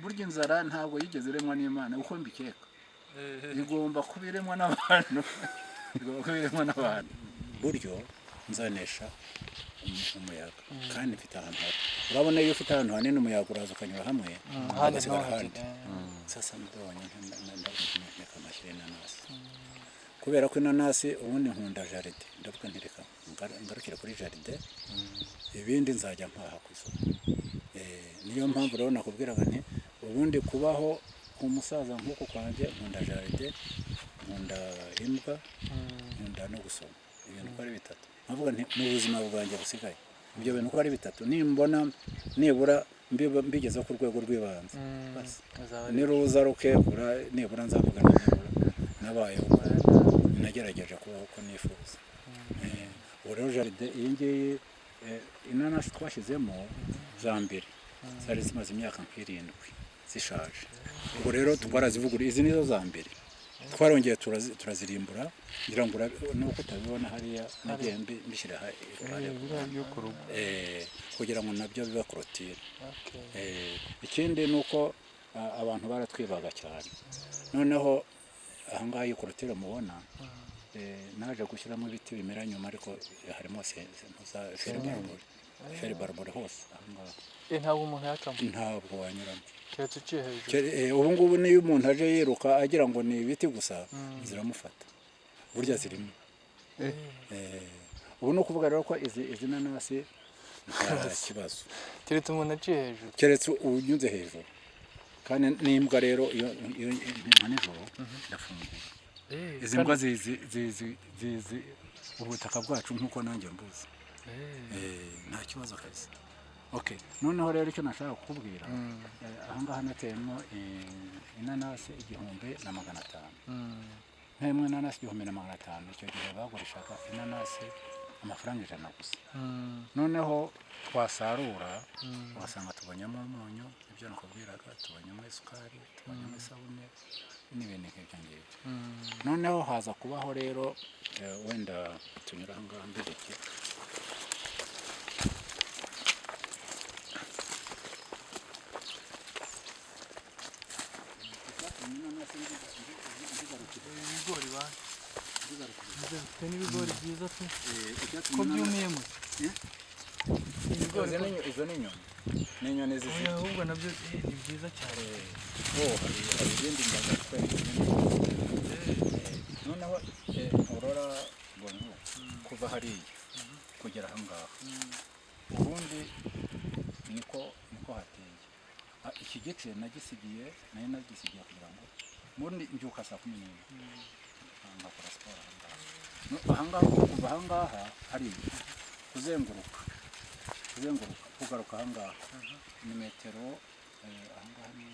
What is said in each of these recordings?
burya inzara ntabwo yigeze iremwa n'Imana uko mbikeka igomba kuba iremwa n'abantu buryo nzanesha umuyaga kandi mfite ahantu hato urabona iyo ufite ahantu hanini umuyaga uraza ukanyura hamwe hagasigara ahandi sasa mbonye ndaboneka amashyira inanasi kubera ko inanasi ubundi nkunda jaride ndavuga nti reka ngarukire kuri jaride ibindi nzajya mpaha ku isoko niyo mpamvu rero nakubwiraga nti ubundi kubaho umusaza nk'uko kwanjye nkunda jaride nkunda imbwa nkunda no gusoma ibintu uko ari bitatu nkavuga nti mu buzima bwanjye busigaye ibyo bintu uko ari bitatu nimbona nibura mbigeze ku rwego rw'ibanze niruza rukegura nibura nzavuga nabayeho nagerageje kubaho uko nifuza ubu rero jaride iyi ngiyi inanasi twashyizemo za mbere zari zimaze imyaka nk'irindwi zishaje ubwo rero twarazivuguriye izi nizo za mbere twarongeye turazirimbura ngira ngo nuko utabibona hariya nagiye mbishyira kugira ngo nabyo biba korotire ikindi ni uko abantu baratwibaga cyane noneho ahangaha iyi korotire mubona naje gushyiramo ibiti bimera nyuma ariko harimo feri barabure hose ahangaha ntabwo umuntu yacamo ntabwo wanyuramo keretse uciye hejuru ubu ngubu niyo umuntu aje yiruka agira ngo ni ibiti gusa ziramufata burya zirimo ubu ni ukuvuga rero ko izi nanasi nta kibazo keretse umuntu aciye hejuru keretse unyuze hejuru kandi n'imbwa rero iyo nka nijoro ndafungura izi mbwa zizi ubutaka bwacu nk'uko nanjye mbuzi nta kibazo kabisa okay noneho rero icyo nashaka kukubwira ahangaha nateyemo inanasi 1,500 nk'imwe inanasi 1,500 icyo gihe bagurishaga inanasi amafaranga 100 gusa noneho twasarura wasanga tubonyemo umunyu ibyo nakubwiraga tubonyemo isukari tubonyemo isabune n'ibindi nk'ibyo ngibyo noneho haza kubaho rero wenda tunyura ahangaha mbireke ibigori bane n'ibigori byiza pe ko byumiyemo izo ni inyoni n'inyoni ziziti ahubwo nabyo ni byiza cyane hari ibindi ndagakwe noneho urora ngo kuva hariya kugera ahangaha ubundi niko hateye iki gice nagisigiye kugira ngo mundi mbyuka saa 11 ngakora siporo ahangaha kuva ahangaha hari kuzenguruka kugaruka ahangaha ni metero ahangaha ni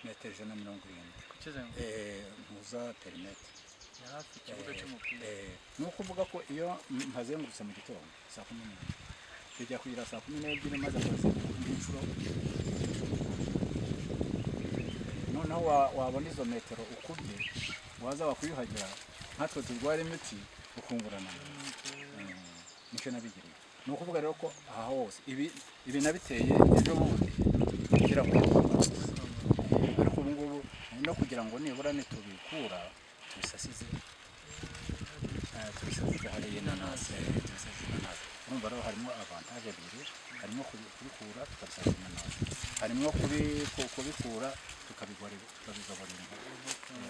170 muza perimetre hafi ikibuga cy'umupira ni ukuvuga ko iyo mpazengurutse mu gitondo saa 11 bijya kugira saa 12 maze akazenguruka inshuro noneho wabona izo metero ukubye waza wakuyuhagira nkatwe turwara imiti ukungurana nicyo nabigiriye ni ukuvuga rero ko aha hose ibi nabiteye ejo bundi kugira ngo ariko ubu ngubu no kugira ngo nibura nitubikura tubisasize hariya inanasi urumva rero harimo avantage ebyiri harimo kubikura tukabisasiza inanasi harimo kubikura tukabigaburira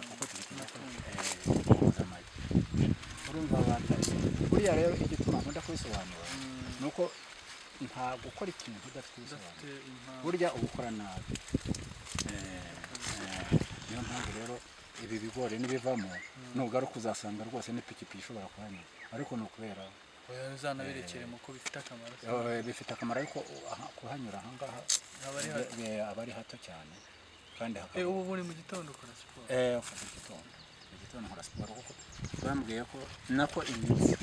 kuko tubikina amagi urumva abantu buriya rero igituma nkunda kubisobanura ni uko nta gukora ikintu udafite ibisobanuro burya ubukora nabi niyo mpamvu rero ibi bigori nibivamo nugaruka uzasanga rwose n'ipikipiki ishobora kuhanyura ariko ni ukubera uzanaberekere mu ko bifite akamaro bifite akamaro ariko kuhanyura ahangaha aba ari hato cyane kandi ubu buri mu gitondo ukora siporo ufata mu gitondo nkora siporo kuko bambwiye ko nako iminsi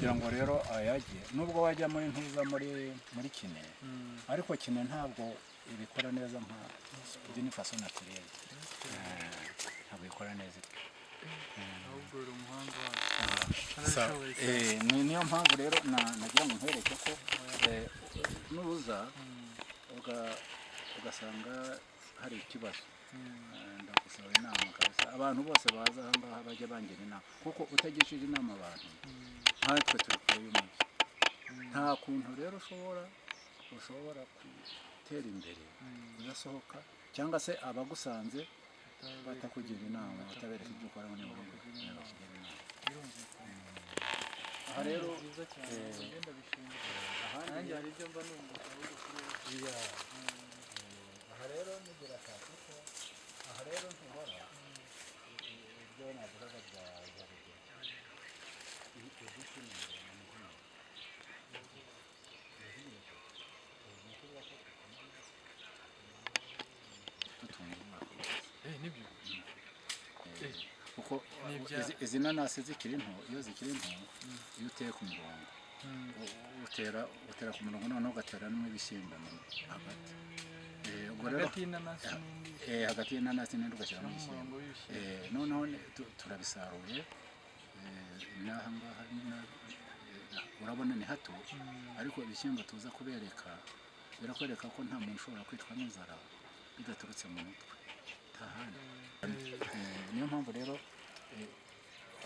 kugira ngo rero ayage nubwo wajya muri ntuza muri kine ariko kine ntabwo ibikora neza nka d'une façon naturelle ntabwo ikora neza ahubwo uri umuhanga niyo mpamvu rero nagira ngo nkwereke ko nuza ugasanga hari ikibazo ndagusaba inama kabisa abantu bose baza aha ngaha bajya bangira inama kuko utagishije inama abantu nkatwe turi kure y'umujyi nta kuntu rero ushobora gutera imbere udasohoka cyangwa se abagusanze batakugira inama batabereka ibyo ukora muri bo bakugira inama aha rero nanjye hari ibyo mba numva aha rero nigira ashaka ko aha rero ntubora ibyo navugaga bya rugero nibyo kuko izi nanasi zikiri nto iyo zikiri nto iyo uteye ku murongo utera ku murongo noneho ugatera n'ibishyimbo hagati hagati y'inanasi n'indi ugashyiramo ibishyimbo noneho turabisaruye n'aha ngaha urabona ni hato ariko ibishyimbo tuza kubereka birakwereka ko nta muntu ushobora kwicwa n'inzara bidaturutse mu mutwe tahandi niyo mpamvu rero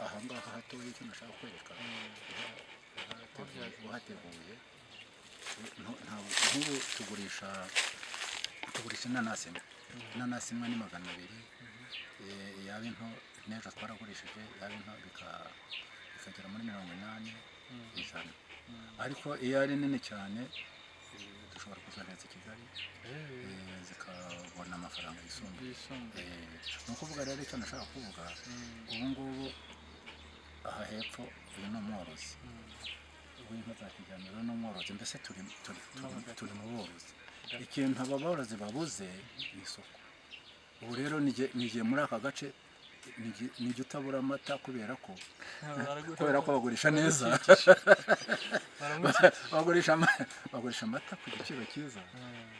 aha ngaha hatoya icyo nashaka kwereka uhateguye nk'ubu tugurisha inanasi imwe ni 200 yaba into n'ejo twaragurishije yaba into bikagera muri 80 ijana ariko iyo ari nini cyane dushobora kuzohereza i Kigali zikabona amafaranga yisumbuye ni ukuvuga rero icyo nashaka kuvuga ubu ngubu aha hepfo uyu ni umworozi w'inka za kijyambere ni umworozi mbese turi mu borozi ikintu aba borozi babuze ni isoko ubu rero nigiye muri aka gace nijya utabura amata kubera ko bagurisha neza bagurisha amata ku giciro cyiza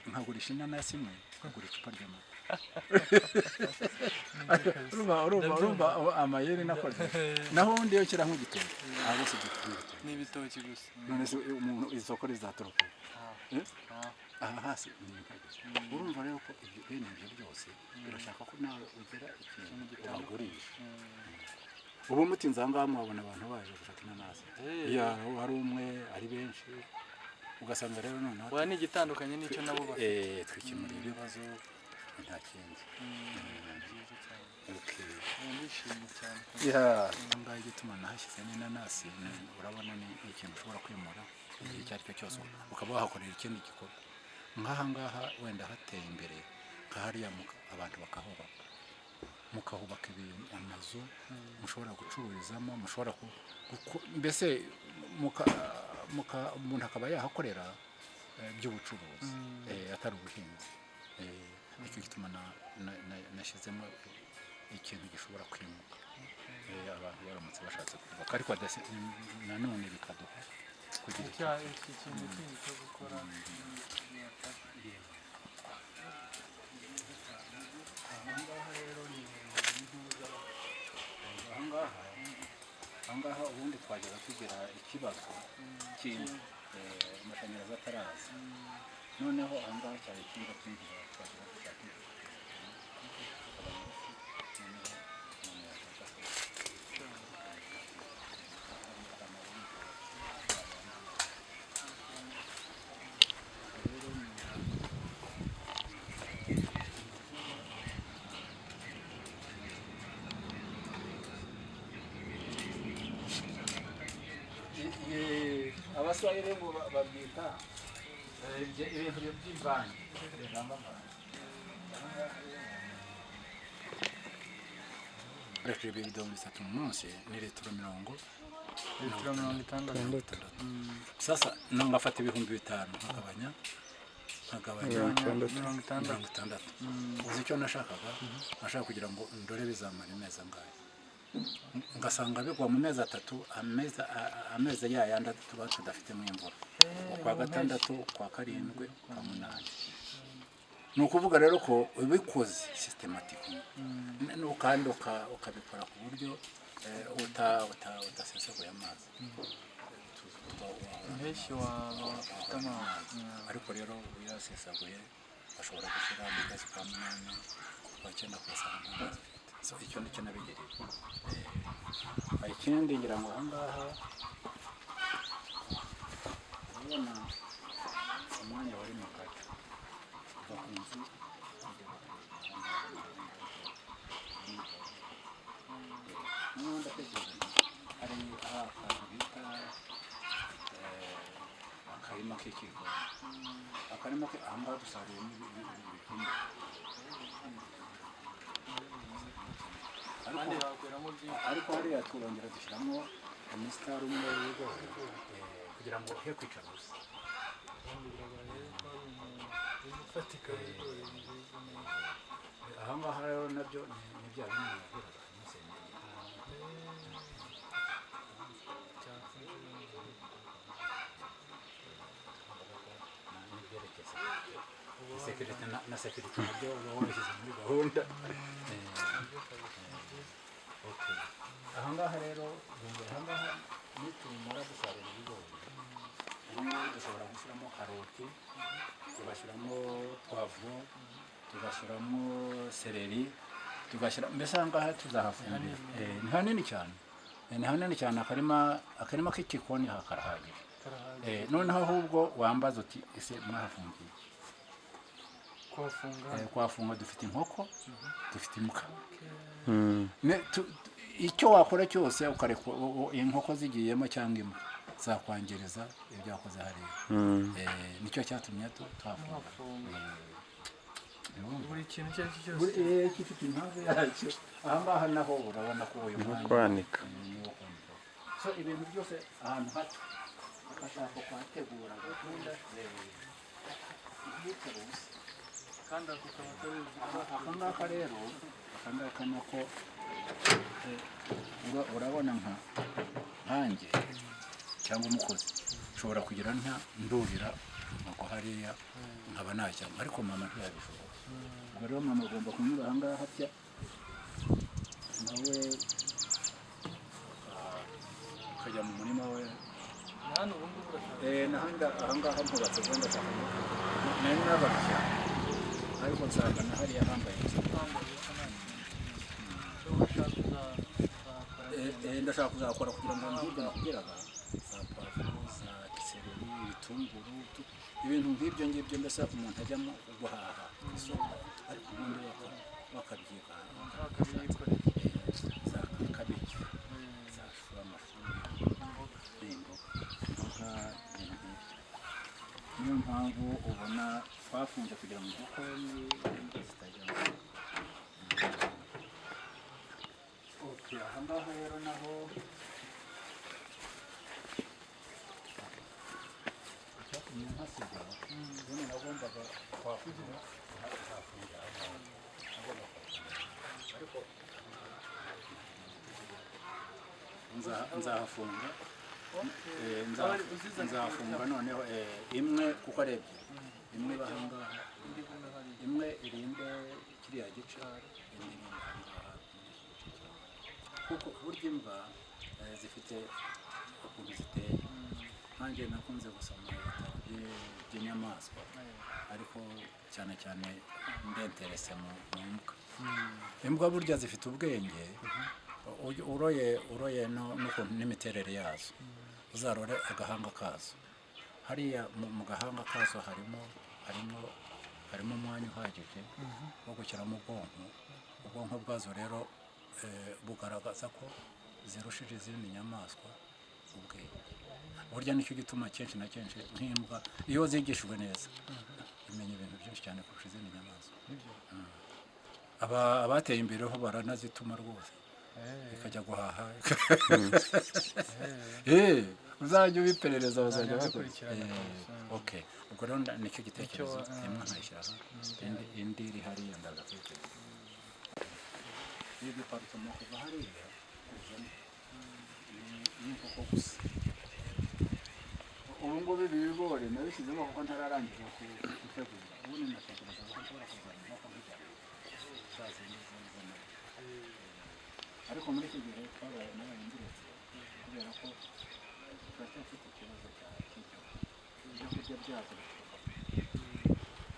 nkagurisha inanasi imwe nkagura icupa ry'amata urumva amayeri nakoze naho ubundi iyo nshyira nk'igitoki aha bose ni ibitoki gusa none se umuntu isoko rizaturuka aha hasi ni impagije urumva rero ko bene ibyo byose birashaka ko nawe ugira ikintu ubagurisha ubu mutinze aha ngaha mwabona abantu baje gushaka inanasi hari umwe ari benshi ugasanga rero noneho wa ni igitandukanye n'icyo nabo bafite twikemura ibibazo nta kindi ndishimye cyane ngaho igituma nahashyize n'inanasi urabona ni ikintu ushobora kwimura igihe icyo ari cyo cyose ukaba wahakorera ikindi gikorwa nk'aha ngaha wenda hateye imbere nk'ahariya abantu mukahubaka amazu mushobora gucururizamo mushobora mbese umuntu akaba yahakorera by'ubucuruzi atari ubuhinzi nicyo gituma nashyizemo ikintu gishobora kwimuka abantu baramutse bashatse kubaka ariko nanone bikaduha kugira iki kintu kindi cyo gukora ahangaha ubundi twajyaga tugira ikibazo amashanyarazi ataraza noneho ahangaha cyari icyumba cy'inzira twajyaga dushaka abaswahili ngo babyita ibintu by'imvange reka ibido 3 mu munsi ni litiro 60. sasa ngafata ibihumbi 5 nkagabanya 60 uzi icyo nashakaga nashaka kugira ngo ndore bizamara imeza ngayo ngasanga bigwa mu mezi atatu amezi yayandi tuba tudafitemo imvura kwa gatandatu kwa karindwi kwa munani. Ni ukuvuga rero ko ubikoze systematique kandi ukabikora ku buryo utasesaguye amazi impeshyi waba ufite amazi, ariko rero iyo yasesaguye ashobora gushyira mu kwezi kwa munani kwa cyenda ugasanga nta mazi ufite. So icyo nicyo nabigereye. Ikindi ngira ngo aha ngaha urabona umwanya wari mu kare kuva ku nzu kugera noneho ndatekereza hari akantu bita akarima k'ikigori. Akarima aha ngaha dusaruyemo ibihingwa ariko hariya turongera dushyiramo umusitari umwe w'ibigori kugira ngo he kwicara ubusa. Aha ngaha rero nabyo ni bya bindi nabwiraga sekirite na sekirite nabyo uba wabishyize muri gahunda. Aha ngaha rero aha ngaha nitumara gusarura ibigori dushobora gushyiramo karoti, tugashyiramo pavuro, tugashyiramo seleri, mbese aha ngaha tuzahafumbira. Ni hanini cyane, ni hanini cyane. Akarima k'igikoni karahagije. Noneho ahubwo wambaza uti ese mwahafungiye? Kwafunga dufite inkoko, dufite imbwa. Icyo wakora cyose ukareka inkoko zigiyemo cyangwa imbwa zakwangiriza ibyo wakoze hariya. Nicyo cyatumye tuhafunga. Buri kintu icyo ari cyo cyose gifite impamvu yacyo. Aha ngaha naho urabona ko uyu mwanya kwanika. So ibintu byose ahantu hato agashaka kuhategura gahunda ntibikore ubusa. kandi ako kaba atabizi. Aka ngaka rero nako urabona nkanjye cyangwa umukozi ushobora kugira ndurira nko hariya nkaba najyamo, ariko mama ntiyabishobora. Ubwo rero mama agomba kunyura aha ngaha hatya nawe ukajya mu murima we. Hano ubu ngubu urashaka aha ngaha ntubatse rwanda cyane nari nabarushya, ariko nsanga na hariya hambaye ndashaka kuzakora kugira ngo nk'ibyo nakugeraga za pavuro, za kisereri, ibitunguru, ibintu nk'ibyo ngibyo, mbese umuntu ajyamo guhaha ku isoko, ariko ubundi bakabyiga za kabiki, za shu, amashu n'imboga n'ibintu nk'ibyo. Niyo mpamvu ubona twafunze kugira ngo inkoko n'imboga zitajyamo. Aha ngaha rero naho icyatumye mpasiga ubundi nagombaga kuhafungira ariko nzahafunga nzahafunga noneho imwe kuko ari ebyiri, imwe iba aha ngaha, imwe irinde kiriya gice, indi irinde aha ngaha. Kuko burya imbwa zifite ukuntu ziteye. Nkanjye nakunze gusoma ibitabo by'inyamaswa, ariko cyane cyane ndenterese mu mbwa. Imbwa burya zifite ubwenge, uroye n'ukuntu n'imiterere yazo, uzarore agahanga kazo. Hariya mu gahanga kazo harimo umwanya uhagije wo gushyiramo ubwonko bwazo rero bugaragaza ko zirushije izindi nyamaswa ubwenge. Burya nicyo gituma kenshi na kenshi nk'imbwa iyo zigishijwe neza imenya ibintu byinshi cyane kurusha izindi nyamaswa. Abateye imbere ho baranazituma rwose ikajya guhaha. Uzajya ubiperereza bazajya bakurikirana. Ubwo rero nicyo gitekerezo, imwe nkayishyiraho, indi iri hariya ndaza kuyitegereza. Iyi departement kuva hariya n'inkoko gusa. Ubu ngubu ibi bigori nabishyizemo kuko ntararangiza gutegura. Ubundi natekerezaga ko nshobora kuzana inkoko nk'ijana zazindi. Ariko muri iki gihe twabaye n'abayindiretse kubera ko turacyafite ikibazo ibyo kurya byazo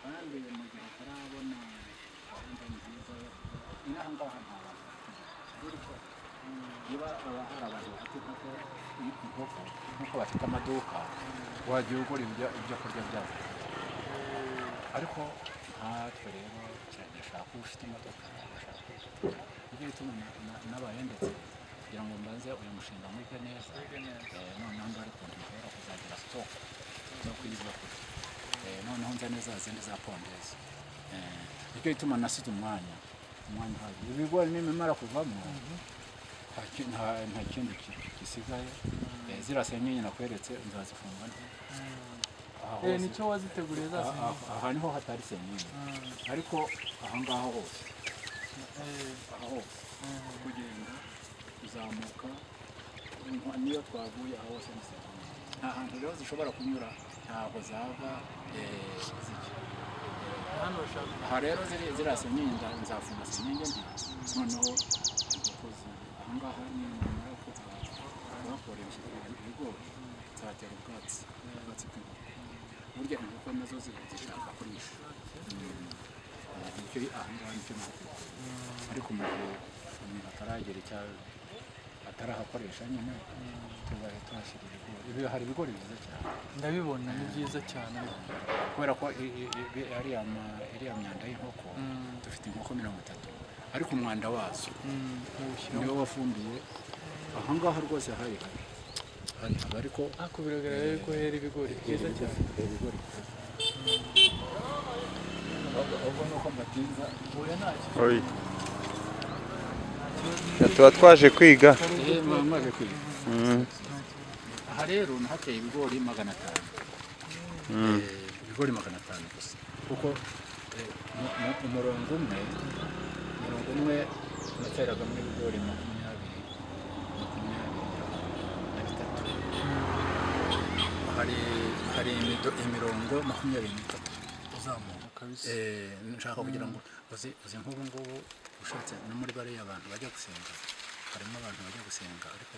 kandi mu gihe atarabona gahunda nziza inaha ngaha niba hari abantu bafite inkoko nk'uko bafite amaduka wagiye ugura ibyo kurya byazo ariko nkatwe rero turashaka ko ufite imodoka ibyo bituma nabaye ndetse kugira ngo mbanze uyu mushinga mwige neza noneho ndari ukuntu mushobora kuzagira sitoke zo kwiza kurya noneho nzane za zindi za pondezi nicyo gituma nasize umwanya uhagije. Ibigori nimimara kuvamo nta kindi gisigaye ziriya senyenge nakweretse nzazifunga nicyo waziteguriye za senyenge. aha niho hatari senyenge ariko aha ngaha hose kugenda kuzamuka niyo twaguye aho hose ni senyenge. Nta hantu rero zishobora kunyura ntabwo zava zijya aha rero ziriya senyenge nzafunga senyenge mbi noneho ahangaha ni nyuma ko twakoresha ibigori nzatera ubwatsi bw'inkoko burya inkoko nazo zishaka kurisha nicyo ahangaha nicyo nahategura ariko umuntu ataragera icyawe atarahakoresha nyine tubaye tuhashyira ibigori. Ibi hari ibigori byiza cyane ndabibona ni byiza cyane kubera ko iriya myanda y'inkoko dufite inkoko 30 ariko umwanda wazo niwo wafumbiye ahangaha rwose hari ariko biragaragara ko hera ibigori byiza cyane ibigori ubwo nuko mbatinza tuba twaje kwiga mwaje kwiga aha rero nahateye ibigori 500 ibigori 500 gusa kuko umurongo umwe nateragamo ibigori 23 hari imirongo 23 uzamuka kabisa. Nshaka kugira ngo uzi nk'ubu ngubu ushatse no muri bariya abantu bajya gusenga harimo abantu bajya gusenga ariko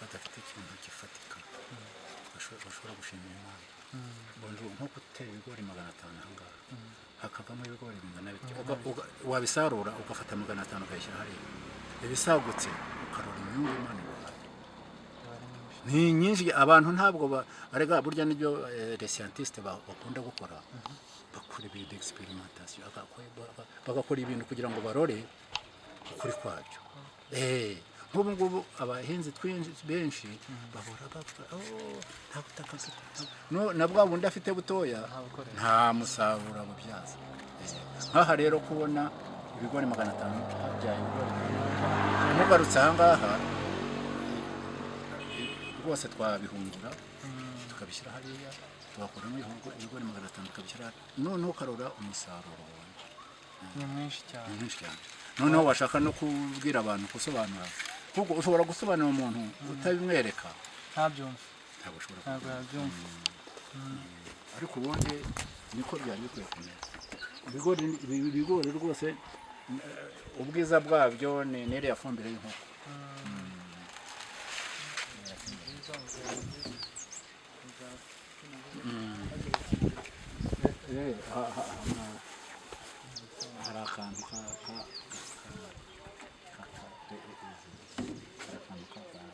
badafite ikintu gifatika bashobora gushimira Imana nko gutera ibigori 500 ahangaha hakavamo ibigori bingana bityo wabisarura ugafata 500 ukayishyira hariya ibisagutse ukarora inyungu Imana ni nyinshi. Abantu ntabwo barega burya nibyo les scientistes bakunda gukora bakora ibintu d'experimentation bagakora ibintu kugira ngo barore ukuri kwabyo. Nk'ubu ngubu abahinzi benshi bahora bapfa nta butaka na bwa bundi afite butoya nta musaruro abubyaza. Nk'aha rero kubona ibigori 500 byaye ibigori mugarutse ahangaha rwose twabihungura tukabishyira hariya tugakuramo ibigori 500 tukabishyira noneho ukarora umusaruro ni mwinshi cyane. Noneho washaka no kubwira abantu gusobanura kuko ushobora gusobanura umuntu utabimwereka ntabwo yabyumva ariko ubundi niko byari bikwiye kumera. Ibigori rwose ubwiza bwabyo ni n'iriya fumbire y'inkoko. hari akantu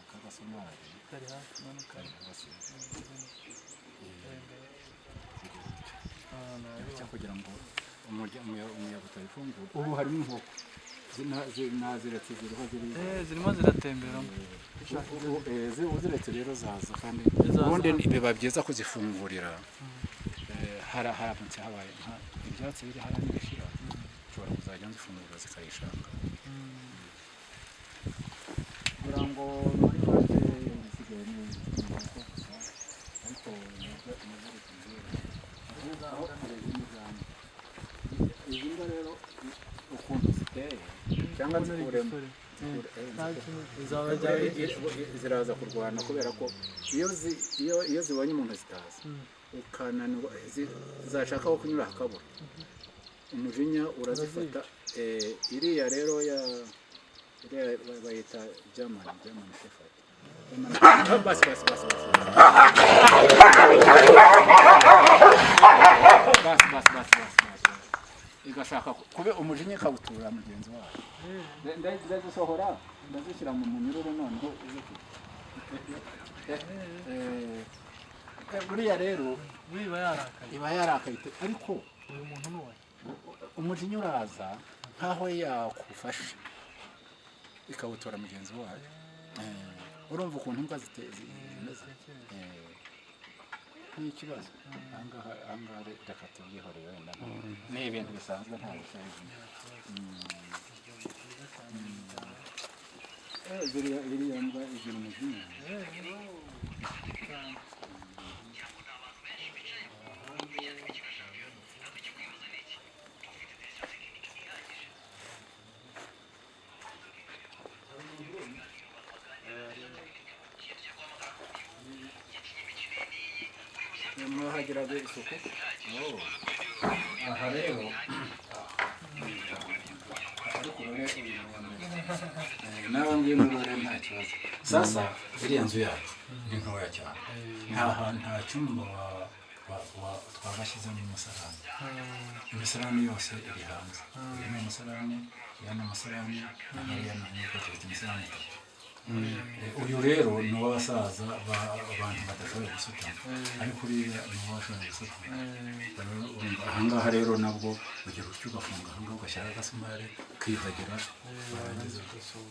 k'agasomari kari hasi kugira ngo umuyaga utayifungura. Ubu harimo inkoko naziretse zirimo ziratemberamo uziretse rero zaza kandi ubundi biba byiza kuzifungurira haramutse habaye ibyatsi biri hariya n'ibishira ushobora kuzajya nzifungura zikayishaka kugira ngo muri make zisigaye neza ariko izi mbwa rero ukuntu ziteye cyangwa cyangwa mbona ari nzikuremo igisore nta kintu zaba byari ziraza kurwana kubera ko iyo zibonye umuntu zitazi ukananirwa zashaka aho kunyura hakabura umujinya urazifata iriya rero bayita German Shepherd basi igashaka kube umujinya ikawutura mugenzi wawe ndazisohora ndazishyira mu munyururu noneho buriya rero iba yarakaye ariko uyu muntu ni uwe umujinya uraza nkaho yakufashe ikawutora mugenzi wayo urumva ukuntu imbwa zimeze ni ikibazo ahangaha reka tubyihorere wenda ni ibintu bisanzwe nta bisanzwe iriya mbwa igira umujinya mwahagiraga isuku aha rero nawe ngwino urore nta kibazo sasa iriya nzu yacu ni ntoya cyane nta cyumba twabashyizemo umusarani imisarani yose iri hanze iyi ni umusarani iya ni umusarani hariya ni umusarani itatu uyu rero ni uw'abasaza abantu badashoboye gusutama ariko uriya ni uw'abashoboye gusutama ahangaha rero nabwo ugira utyo ugafunga ahangaha ugashyiraho agasumari ukiyuhagira warangiza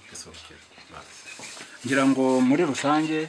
ugasohokera ngira ngo muri rusange